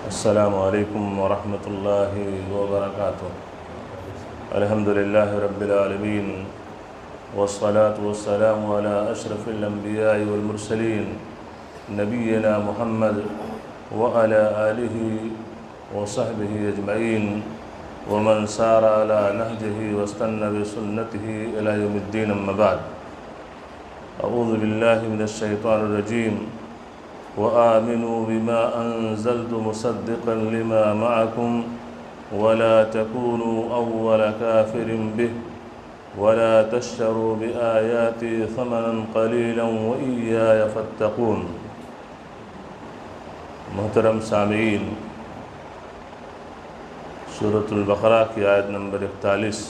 السلام علیکم ورحمۃ اللہ وبرکاتہ۔ الحمد للہ رب العالمین والصلاة والسلام علی اشرف الانبیاء والمرسلین نبینا محمد وعلی آلہ وصحبہ اجمعین ومن سار علی نہجہ واستنى بسنتہ الی یوم الدین، اما بعد۔ اعوذ باللہ من الشیطان الرجیم۔ وآمنوا بما أنزلت مصدقا لما معكم ولا تكونوا أول كافر به ولا تشتروا بآياتي ثمنا قليلا وإياي فاتقون۔ محترم سامعین، سورۃ البقرہ کی آیت نمبر 41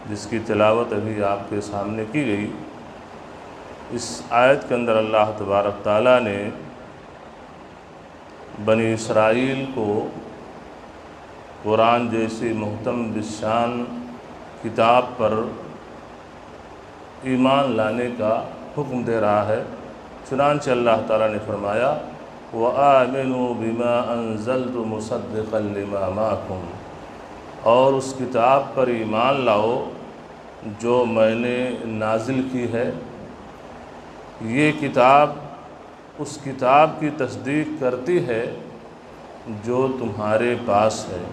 جس کی تلاوت ابھی آپ کے سامنے کی گئی، اس آیت کے اندر اللہ تبارک تعالیٰ نے بنی اسرائیل کو قرآن جیسی محتم بالشان کتاب پر ایمان لانے کا حکم دے رہا ہے۔ چنانچہ اللہ تعالیٰ نے فرمایا وَآمِنُوا بِمَا أَنزَلْتُ مُصَدِّقًا لِمَا مَعَكُمْ، اور اس کتاب پر ایمان لاؤ جو میں نے نازل کی ہے۔ یہ کتاب اس کتاب کی تصدیق کرتی ہے جو تمہارے پاس ہے،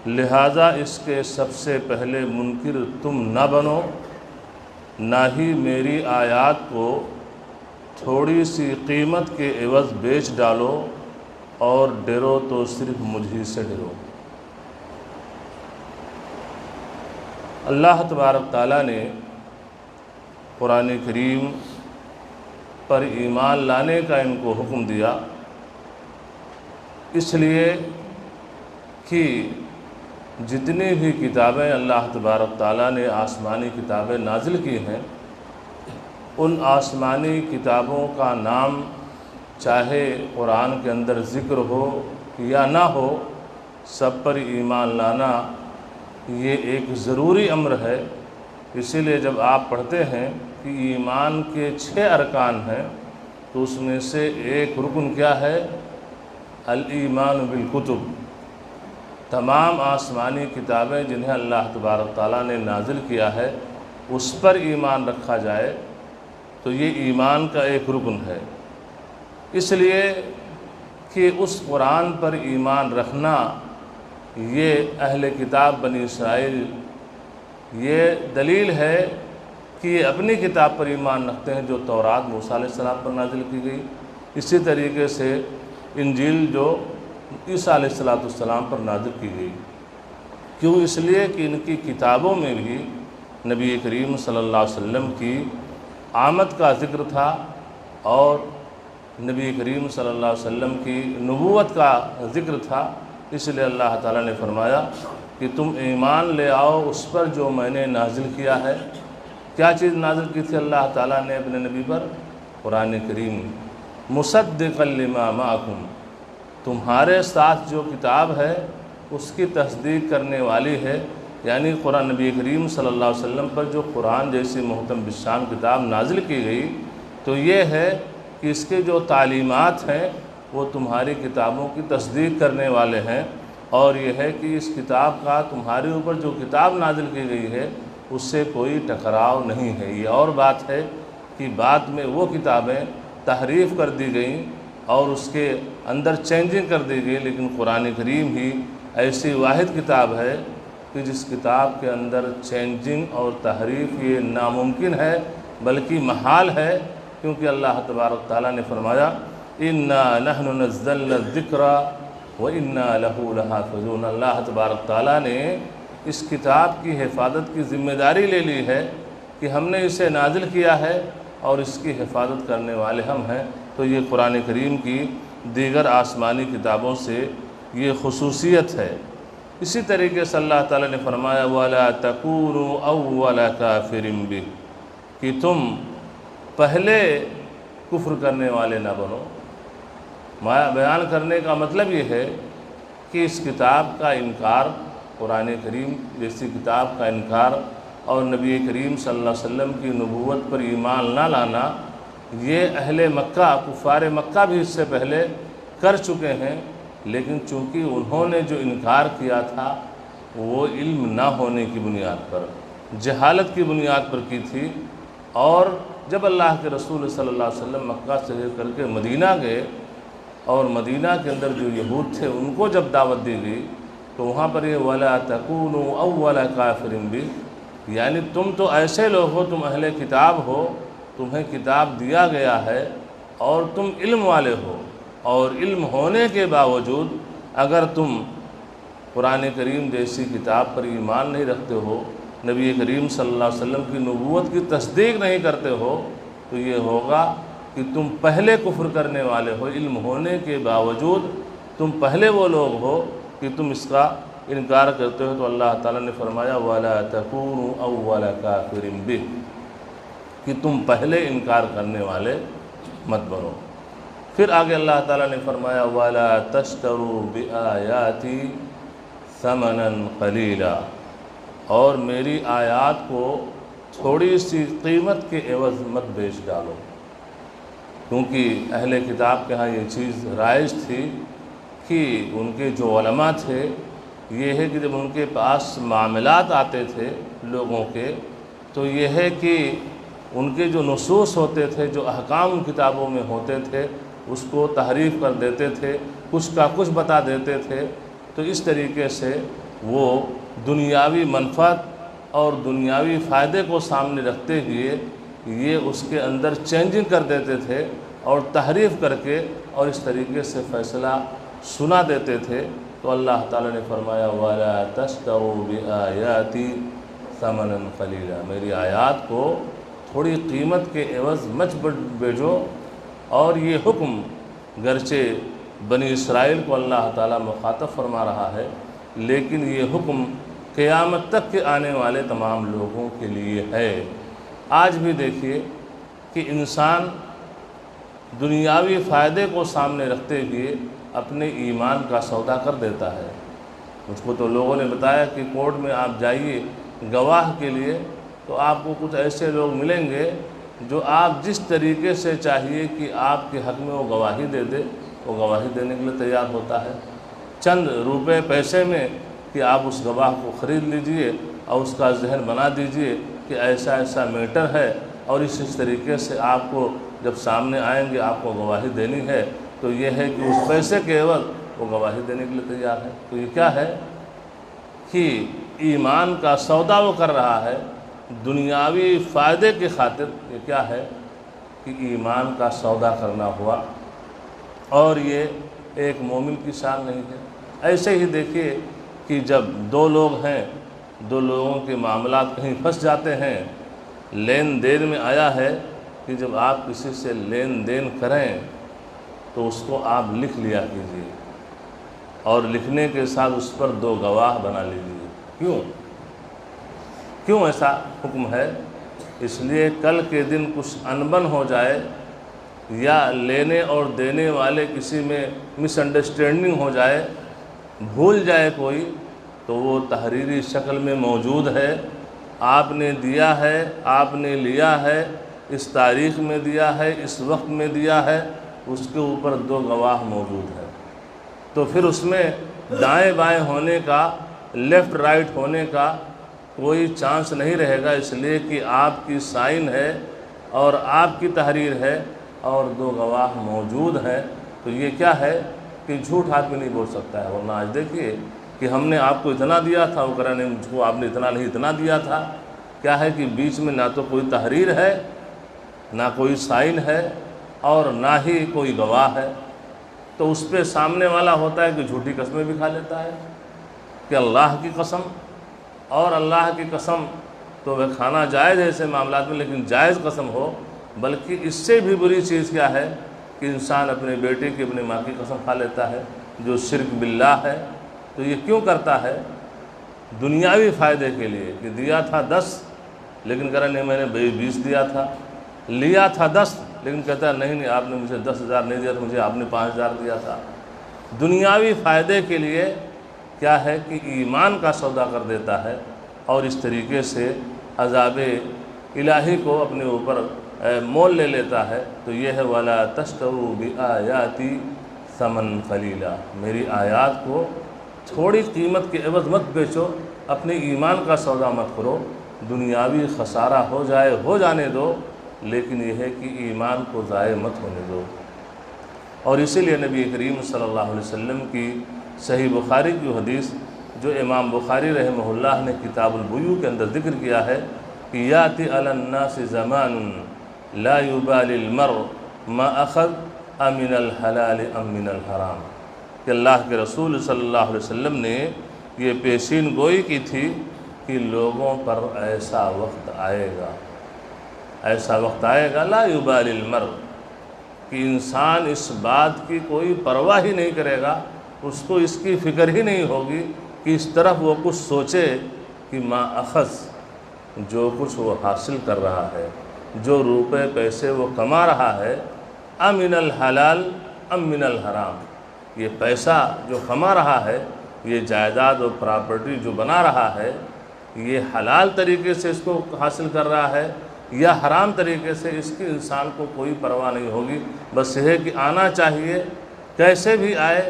لہٰذا اس کے سب سے پہلے منکر تم نہ بنو، نہ ہی میری آیات کو تھوڑی سی قیمت کے عوض بیچ ڈالو، اور ڈرو تو صرف مجھ ہی سے ڈرو۔ اللہ تبارک تعالیٰ نے قرآن کریم پر ایمان لانے کا ان کو حکم دیا، اس لیے کہ جتنی بھی کتابیں اللہ تبارک تعالیٰ نے آسمانی کتابیں نازل کی ہیں، ان آسمانی کتابوں کا نام چاہے قرآن کے اندر ذکر ہو یا نہ ہو، سب پر ایمان لانا یہ ایک ضروری امر ہے۔ اسی لیے جب آپ پڑھتے ہیں کہ ایمان کے 6 ارکان ہیں، تو اس میں سے ایک رکن کیا ہے؟ الایمان بالکتب۔ تمام آسمانی کتابیں جنہیں اللہ تبارک تعالیٰ نے نازل کیا ہے اس پر ایمان رکھا جائے تو یہ ایمان کا ایک رکن ہے۔ اس لیے کہ اس قرآن پر ایمان رکھنا، یہ اہل کتاب بنی اسرائیل یہ دلیل ہے کہ یہ اپنی کتاب پر ایمان رکھتے ہیں جو تورات موسیٰ علیہ السلام پر نازل کی گئی، اسی طریقے سے انجیل جو عیسیٰ علیہ السلام پر نازل کی گئی۔ کیوں؟ اس لیے کہ ان کی کتابوں میں بھی نبی کریم صلی اللہ علیہ وسلم کی آمد کا ذکر تھا، اور نبی کریم صلی اللہ علیہ وسلم کی نبوت کا ذکر تھا۔ اس لیے اللہ تعالیٰ نے فرمایا کہ تم ایمان لے آؤ اس پر جو میں نے نازل کیا ہے۔ کیا چیز نازل کی تھی اللہ تعالیٰ نے اپنے نبی پر؟ قرآن کریم۔ مصدقا لما معکم، تمہارے ساتھ جو کتاب ہے اس کی تصدیق کرنے والی ہے، یعنی قرآن نبی کریم صلی اللہ علیہ وسلم پر جو قرآن جیسی محتم بالشان کتاب نازل کی گئی، تو یہ ہے کہ اس کے جو تعلیمات ہیں وہ تمہاری کتابوں کی تصدیق کرنے والے ہیں، اور یہ ہے کہ اس کتاب کا تمہارے اوپر جو کتاب نازل کی گئی ہے اس سے کوئی ٹکراؤ نہیں ہے۔ یہ اور بات ہے کہ بعد میں وہ کتابیں تحریف کر دی گئیں اور اس کے اندر چینجنگ کر دی گئی، لیکن قرآن کریم ہی ایسی واحد کتاب ہے کہ جس کتاب کے اندر چینجنگ اور تحریف یہ ناممکن ہے بلکہ محال ہے، کیونکہ اللہ تبارک تعالیٰ نے فرمایا اِنَّا نَحْنُ نَزَّلْنَا الذِّكْرَ وَإِنَّا لَهُ لَحَافِظُونَ۔ اللہ تبارک تعالیٰ نے اس کتاب کی حفاظت کی ذمہ داری لے لی ہے کہ ہم نے اسے نازل کیا ہے اور اس کی حفاظت کرنے والے ہم ہیں۔ تو یہ قرآن کریم کی دیگر آسمانی کتابوں سے یہ خصوصیت ہے۔ اسی طریقے سے اللہ تعالیٰ نے فرمایا وَلَا تَكُونُوا أَوَّلَ كَافِرٍ بِهِ، کہ تم پہلے کفر کرنے والے نہ بنو۔ بیان کرنے کا مطلب یہ ہے کہ اس کتاب کا انکار، قرآن کریم جیسی کتاب کا انکار اور نبی کریم صلی اللہ علیہ وسلم کی نبوت پر ایمان نہ لانا، یہ اہل مکہ، کفار مکہ بھی اس سے پہلے کر چکے ہیں، لیکن چونکہ انہوں نے جو انکار کیا تھا وہ علم نہ ہونے کی بنیاد پر، جہالت کی بنیاد پر کی تھی۔ اور جب اللہ کے رسول صلی اللہ علیہ وسلم مکہ سے ہجرت کر کے مدینہ گئے اور مدینہ کے اندر جو یہود تھے ان کو جب دعوت دی گئی تو وہاں پر یہ وَلَا تَكُونُوا أَوَّلَ كَافِرٍ بِهِ، یعنی تم تو ایسے لوگ ہو، تم اہل کتاب ہو، تمہیں کتاب دیا گیا ہے اور تم علم والے ہو، اور علم ہونے کے باوجود اگر تم قرآن کریم جیسی کتاب پر ایمان نہیں رکھتے ہو، نبی کریم صلی اللہ علیہ وسلم کی نبوت کی تصدیق نہیں کرتے ہو، تو یہ ہوگا کہ تم پہلے کفر کرنے والے ہو، علم ہونے کے باوجود تم پہلے وہ لوگ ہو کہ تم اس کا انکار کرتے ہو۔ تو اللہ تعالیٰ نے فرمایا وَلَا تَكُونُوا أَوَّلَ كَافِرٍ بِهِ، کہ تم پہلے انکار کرنے والے مت بنو۔ پھر آگے اللہ تعالیٰ نے فرمایا وَلَا تَشْتَرُوا بِآيَاتِي ثَمَنًا قَلِيلًا، اور میری آیات کو تھوڑی سی قیمت کے عوض مت بیچ ڈالو، کیونکہ اہل کتاب کے ہاں یہ چیز رائج تھی کہ ان کے جو علماء تھے یہ ہے کہ جب ان کے پاس معاملات آتے تھے لوگوں کے، تو یہ ہے کہ ان کے جو نصوص ہوتے تھے، جو احکام کتابوں میں ہوتے تھے، اس کو تحریف کر دیتے تھے، کچھ کا کچھ بتا دیتے تھے۔ تو اس طریقے سے وہ دنیاوی منفعت اور دنیاوی فائدے کو سامنے رکھتے ہوئے یہ اس کے اندر چینجنگ کر دیتے تھے اور تحریف کر کے اور اس طریقے سے فیصلہ سنا دیتے تھے۔ تو اللہ تعالیٰ نے فرمایا وَلَا تَشْتَرُوا بِآيَاتِي ثَمَنًا قَلِيلًا، میری آیات کو تھوڑی قیمت کے عوض مت بیچو۔ اور یہ حکم گرچہ بنی اسرائیل کو اللہ تعالیٰ مخاطب فرما رہا ہے، لیکن یہ حکم قیامت تک کے آنے والے تمام لوگوں کے لیے ہے۔ آج بھی دیکھیے کہ انسان دنیاوی فائدے کو سامنے رکھتے ہوئے اپنے ایمان کا سودا کر دیتا ہے۔ مجھ کو تو لوگوں نے بتایا کہ کورٹ میں آپ جائیے گواہ کے لیے تو آپ کو کچھ ایسے لوگ ملیں گے جو آپ جس طریقے سے چاہیے کہ آپ کے حق میں وہ گواہی دے دے، وہ گواہی دینے کے لیے تیار ہوتا ہے، چند روپے پیسے میں کہ آپ اس گواہ کو خرید لیجئے اور اس کا ذہن بنا دیجئے کہ ایسا ایسا میٹر ہے اور اس طریقے سے آپ کو جب سامنے آئیں گے آپ کو گواہی دینی ہے، تو یہ ہے کہ اس پیسے کے عوض وہ گواہی دینے کے لیے تیار ہے۔ تو یہ کیا ہے کہ ایمان کا سودا وہ کر رہا ہے دنیاوی فائدے کی خاطر۔ یہ کیا ہے کہ ایمان کا سودا کرنا ہوا، اور یہ ایک مومن کی شان نہیں ہے۔ ایسے ہی دیکھیے کہ جب دو لوگ ہیں، دو لوگوں کے معاملات کہیں پھنس جاتے ہیں، لین دین میں آیا ہے کہ جب آپ کسی سے لین دین کریں تو اس کو آپ لکھ لیا کیجیے، اور لکھنے کے ساتھ اس پر دو گواہ بنا لیجیے۔ کیوں ایسا حکم ہے؟ اس لیے کل کے دن کچھ انبن ہو جائے یا لینے اور دینے والے کسی میں مس انڈرسٹینڈنگ ہو جائے، بھول جائے کوئی، تو وہ تحریری شکل میں موجود ہے، آپ نے دیا ہے، آپ نے لیا ہے، اس تاریخ میں دیا ہے، اس وقت میں دیا ہے، اس کے اوپر دو گواہ موجود ہے۔ تو پھر اس میں دائیں بائیں ہونے کا، لیفٹ رائٹ ہونے کا کوئی چانس نہیں رہے گا، اس لیے کہ آپ کی سائن ہے اور آپ کی تحریر ہے اور دو گواہ موجود ہیں۔ تو یہ کیا ہے کہ جھوٹ آدمی نہیں بول سکتا ہے۔ ورنہ آج دیکھیے کہ ہم نے آپ کو اتنا دیا تھا، وہ کہہ رہے نہیں مجھ کو آپ نے اتنا نہیں، اتنا دیا تھا۔ کیا ہے کہ بیچ میں نہ تو کوئی تحریر ہے، نہ کوئی سائن ہے، اور نہ ہی کوئی گواہ ہے۔ تو اس پہ سامنے والا ہوتا ہے کہ جھوٹی قسمیں بھی کھا لیتا ہے کہ اللہ کی قسم، اور اللہ کی قسم تو وہ کھانا جائز ہے ایسے معاملات میں، لیکن جائز قسم ہو۔ بلکہ اس سے بھی بری چیز کیا ہے کہ انسان اپنے بیٹے کی، اپنے ماں کی قسم کھا لیتا ہے، جو شرک باللہ ہے۔ تو یہ کیوں کرتا ہے؟ دنیاوی فائدے کے لیے، کہ دیا تھا 10 لیکن کہہ رہا نہیں میں نے 20 دیا تھا، لیا تھا 10 لیکن کہتا ہے نہیں آپ نے مجھے 10,000 نہیں دیا تھا، مجھے آپ نے 5,000 دیا تھا۔ دنیاوی فائدے کے لیے کیا ہے کہ ایمان کا سودا کر دیتا ہے، اور اس طریقے سے عذاب الہی کو اپنے اوپر مول لے لیتا ہے۔ تو یہ ہے وَلَا تَشْتَرُوا بِآيَاتِي ثمن قلیلا، میری آیات کو تھوڑی قیمت کے عوض مت بیچو، اپنے ایمان کا سودا مت کرو، دنیاوی خسارہ ہو جائے ہو جانے دو، لیکن یہ ہے کہ ایمان کو ضائع مت ہونے دو۔ اور اسی لیے نبی کریم صلی اللہ علیہ وسلم کی صحیح بخاری کی حدیث جو امام بخاری رحمہ اللہ نے کتاب البیوع کے اندر ذکر کیا ہے کہ یاتی علی الناس زمان لا یبالی المرء ما اخذ امن الحلال ام من الحرام، کہ اللہ کے رسول صلی اللہ علیہ وسلم نے یہ پیشین گوئی کی تھی کہ لوگوں پر ایسا وقت آئے گا لا یبالی المرء، کہ انسان اس بات کی کوئی پرواہ ہی نہیں کرے گا، اس کو اس کی فکر ہی نہیں ہوگی کہ اس طرف وہ کچھ سوچے کہ ما اخذ، جو کچھ وہ حاصل کر رہا ہے، جو روپے پیسے وہ کما رہا ہے، امن الحلال ام من الحرام، یہ پیسہ جو کما رہا ہے، یہ جائیداد و پراپرٹی جو بنا رہا ہے، یہ حلال طریقے سے اس کو حاصل کر رہا ہے یا حرام طریقے سے، اس کی انسان کو کوئی پرواہ نہیں ہوگی، بس یہ ہے کہ آنا چاہیے، کیسے بھی آئے،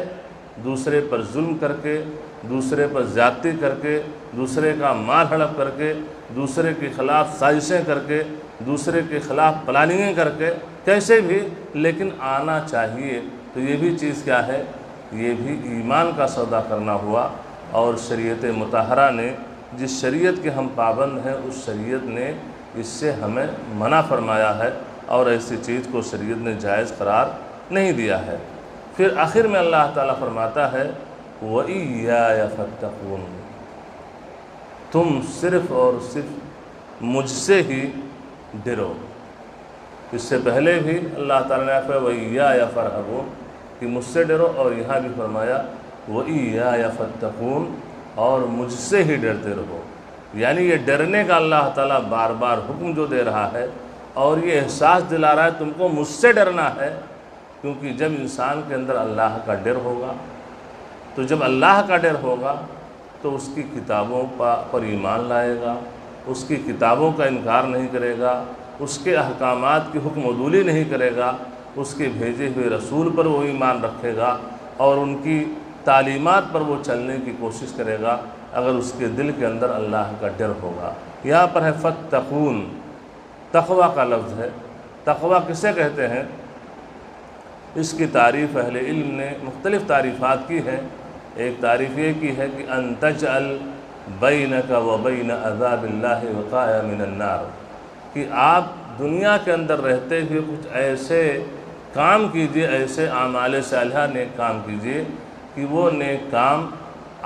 دوسرے پر ظلم کر کے، دوسرے پر زیادتی کر کے، دوسرے کا مال ہڑپ کر کے، دوسرے کے خلاف سازشیں کر کے، دوسرے کے خلاف پلاننگیں کر کے، کیسے بھی، لیکن آنا چاہیے۔ تو یہ بھی چیز کیا ہے، یہ بھی ایمان کا سودا کرنا ہوا، اور شریعت مطہرہ نے جس شریعت کے ہم پابند ہیں، اس شریعت نے اس سے ہمیں منع فرمایا ہے، اور ایسی چیز کو شریعت نے جائز قرار نہیں دیا ہے۔ پھر آخر میں اللہ تعالیٰ فرماتا ہے وَإِيَّايَ فَاتَّقُونِ، تم صرف اور صرف مجھ سے ہی ڈرو۔ اس سے پہلے بھی اللہ تعالیٰ نے فرمایا وَإِيَّايَ فَارْهَبُونِ، کہ مجھ سے ڈرو، اور یہاں بھی فرمایا وَإِيَّايَ فَاتَّقُونِ، اور مجھ سے ہی ڈرتے رہو۔ یعنی یہ ڈرنے کا اللہ تعالیٰ بار بار حکم جو دے رہا ہے، اور یہ احساس دلا رہا ہے تم کو مجھ سے ڈرنا ہے، کیونکہ جب انسان کے اندر اللہ کا ڈر ہوگا، تو جب اللہ کا ڈر ہوگا تو اس کی کتابوں پر ایمان لائے گا، اس کی کتابوں کا انکار نہیں کرے گا، اس کے احکامات کی حکم عدولی نہیں کرے گا، اس کے بھیجے ہوئے رسول پر وہ ایمان رکھے گا، اور ان کی تعلیمات پر وہ چلنے کی کوشش کرے گا، اگر اس کے دل کے اندر اللہ کا ڈر ہوگا۔ یہاں پر ہے فَاتَّقُونِ، تقویٰ کا لفظ ہے۔ تقویٰ کسے کہتے ہیں؟ اس کی تعریف اہل علم نے مختلف تعریفات کی ہیں۔ ایک تعریف یہ کی ہے کہ ان تجعل بینک و بین عذاب اللہ وقایا من النار، کہ آپ دنیا کے اندر رہتے ہوئے کچھ ایسے کام کیجئے، ایسے اعمال صالحہ نیک کام کیجئے کہ وہ نیک کام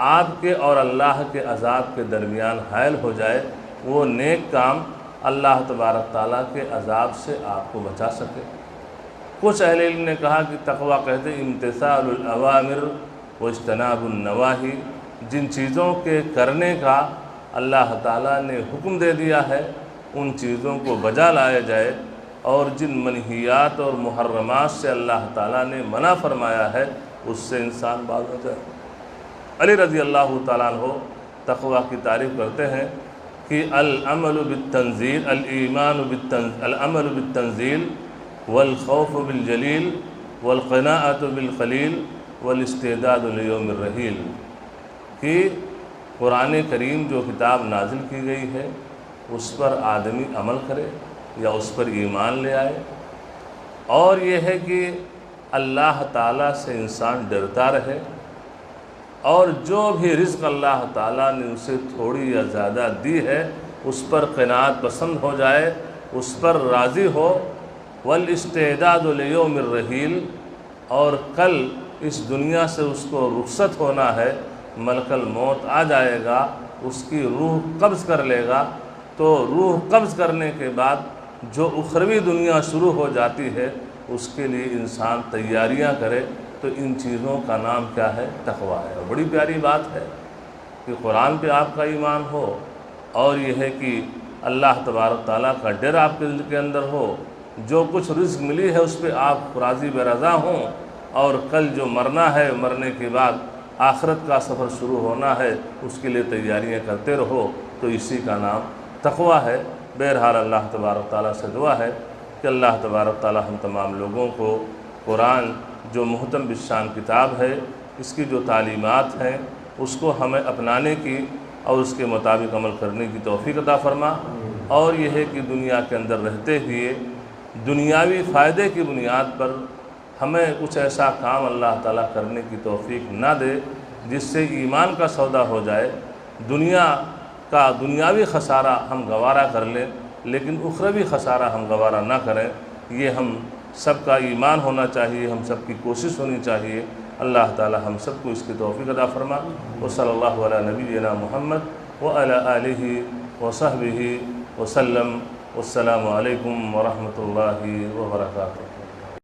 آپ کے اور اللہ کے عذاب کے درمیان حائل ہو جائے، وہ نیک کام اللہ تبارک تعالیٰ کے عذاب سے آپ کو بچا سکے۔ کچھ اہل علم نے کہا کہ تقویٰ کہتے ہیں امتثال الاوامر و اجتناب النواہی، جن چیزوں کے کرنے کا اللہ تعالیٰ نے حکم دے دیا ہے ان چیزوں کو بجا لایا جائے، اور جن منہیات اور محرمات سے اللہ تعالیٰ نے منع فرمایا ہے اس سے انسان باز ہو جائے۔ علی رضی اللہ تعالیٰ عنہ تقویٰ کی تعریف کرتے ہیں کہ العمل بالتنزیل، العمل بالتنزیل والخوف بالجلیل والقناعۃ بالقلیل والاستعداد لیوم الرحیل، کہ قرآن کریم جو کتاب نازل کی گئی ہے اس پر آدمی عمل کرے یا اس پر ایمان لے آئے، اور یہ ہے کہ اللہ تعالیٰ سے انسان ڈرتا رہے، اور جو بھی رزق اللہ تعالیٰ نے اسے تھوڑی یا زیادہ دی ہے اس پر قناعت پسند ہو جائے، اس پر راضی ہو، والاستعداد لیوم الرحیل، اور کل اس دنیا سے اس کو رخصت ہونا ہے، ملک الموت آ جائے گا، اس کی روح قبض کر لے گا، تو روح قبض کرنے کے بعد جو اخروی دنیا شروع ہو جاتی ہے اس کے لیے انسان تیاریاں کرے۔ تو ان چیزوں کا نام کیا ہے؟ تقویٰ ہے۔ اور بڑی پیاری بات ہے کہ قرآن پہ آپ کا ایمان ہو، اور یہ ہے کہ اللہ تبارک تعالیٰ کا ڈر آپ کے دل کے اندر ہو، جو کچھ رزق ملی ہے اس پہ آپ راضی بے رضا ہوں، اور کل جو مرنا ہے، مرنے کے بعد آخرت کا سفر شروع ہونا ہے، اس کے لیے تیاریاں کرتے رہو، تو اسی کا نام تقویٰ ہے۔ بہرحال اللہ تبارک تعالیٰ سے دعا ہے کہ اللہ تبارک تعالیٰ ہم تمام لوگوں کو قرآن جو محتم بالشان کتاب ہے، اس کی جو تعلیمات ہیں اس کو ہمیں اپنانے کی اور اس کے مطابق عمل کرنے کی توفیق عطا فرما، اور یہ ہے کہ دنیا کے اندر رہتے ہوئے دنیاوی فائدے کی بنیاد پر ہمیں کچھ ایسا کام اللہ تعالیٰ کرنے کی توفیق نہ دے جس سے ایمان کا سودا ہو جائے، دنیا کا دنیاوی خسارہ ہم گوارہ کر لیں لیکن اخروی خسارہ ہم گوارہ نہ کریں۔ یہ ہم سب کا ایمان ہونا چاہیے، ہم سب کی کوشش ہونی چاہیے۔ اللہ تعالی ہم سب کو اس کی توفیق عطا فرما۔ وصلی اللہ علی نبینا محمد وعلی آلہ وصحبہ وسلم۔ والسلام علیکم ورحمۃ اللہ وبرکاتہ۔